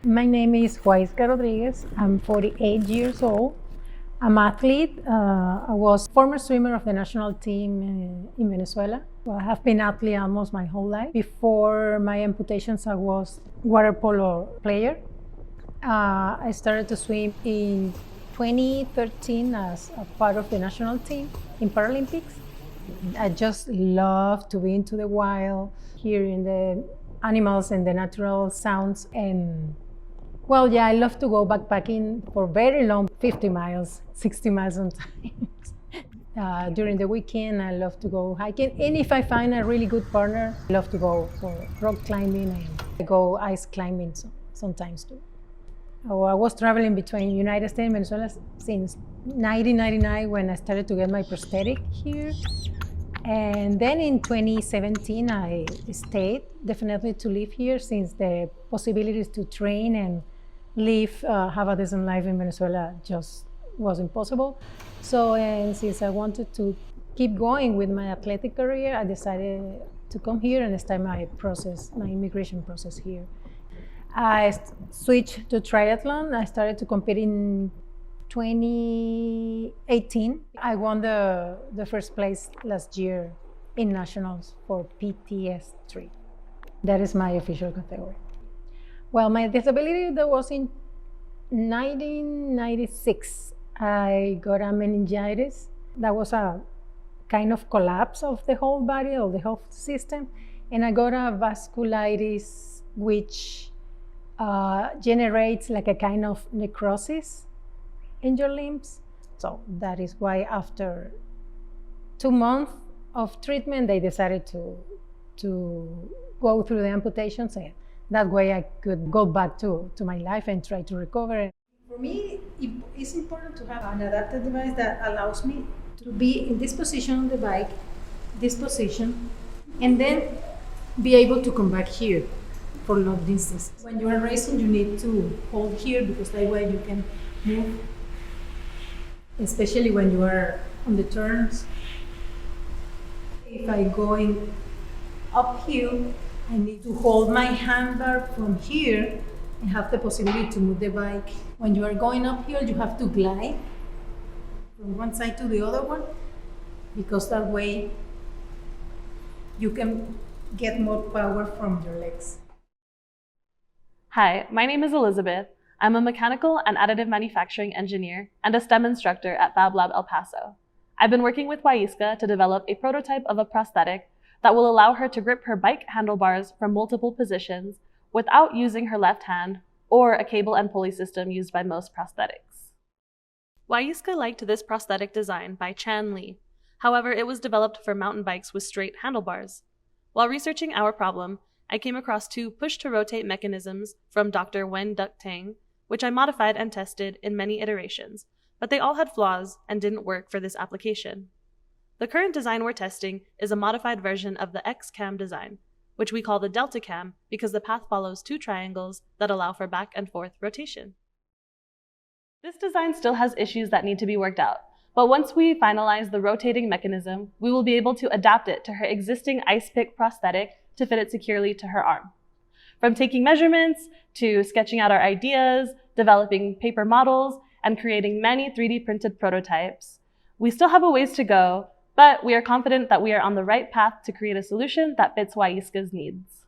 My name is Juaisca. I'm 48 years old. I'm an athlete. I was former swimmer of the national team in Venezuela. Well, I have been athlete almost my whole life. Before my amputations, I was water polo player. I started to swim in 2013 as a part of the national team in Paralympics. I just love to be into the wild, hearing the animals and the natural sounds. And well, yeah, I love to go backpacking for very long, 50 miles, 60 miles sometimes. During the weekend, I love to go hiking. And if I find a really good partner, I love to go for rock climbing and I go ice climbing sometimes too. Oh, I was traveling between United States and Venezuela since 1999 when I started to get my prosthetic here. And then in 2017, I stayed definitely to live here since the possibilities to train and live, have a decent life in Venezuela just wasn't possible. So, and since I wanted to keep going with my athletic career, I decided to come here and start my process, my immigration process here. I switched to triathlon. I started to compete in 2018. I won the first place last year in nationals for PTS3. That is my official category. Well, my disability that was in 1996. I got a meningitis. That was a kind of collapse of the whole body, of the health system. And I got a vasculitis, which generates like a kind of necrosis in your limbs. So that is why after 2 months of treatment, they decided to go through the amputations. And that way I could go back to my life and try to recover. For me, it's important to have an adaptive device that allows me to be in this position on the bike, this position, and then be able to come back here for long distances. When you are racing, you need to hold here because that way you can move, especially when you are on the turns. If I'm going uphill, I need to hold my handbar from here and have the possibility to move the bike. When you are going uphill, you have to glide from one side to the other one because that way you can get more power from your legs. Hi, my name is Elizabeth. I'm a mechanical and additive manufacturing engineer and a STEM instructor at Fab Lab El Paso. I've been working with Juaisca to develop a prototype of a prosthetic that will allow her to grip her bike handlebars from multiple positions without using her left hand or a cable and pulley system used by most prosthetics. Juaisca liked this prosthetic design by Chan Lee. However, it was developed for mountain bikes with straight handlebars. While researching our problem, I came across 2 push-to-rotate mechanisms from Dr. Wen Duc Tang, which I modified and tested in many iterations, but they all had flaws and didn't work for this application. The current design we're testing is a modified version of the X-Cam design, which we call the Delta Cam because the path follows 2 triangles that allow for back and forth rotation. This design still has issues that need to be worked out, but once we finalize the rotating mechanism, we will be able to adapt it to her existing ice pick prosthetic to fit it securely to her arm. From taking measurements to sketching out our ideas, developing paper models, and creating many 3D printed prototypes, we still have a ways to go, but we are confident that we are on the right path to create a solution that fits Juaisca's needs.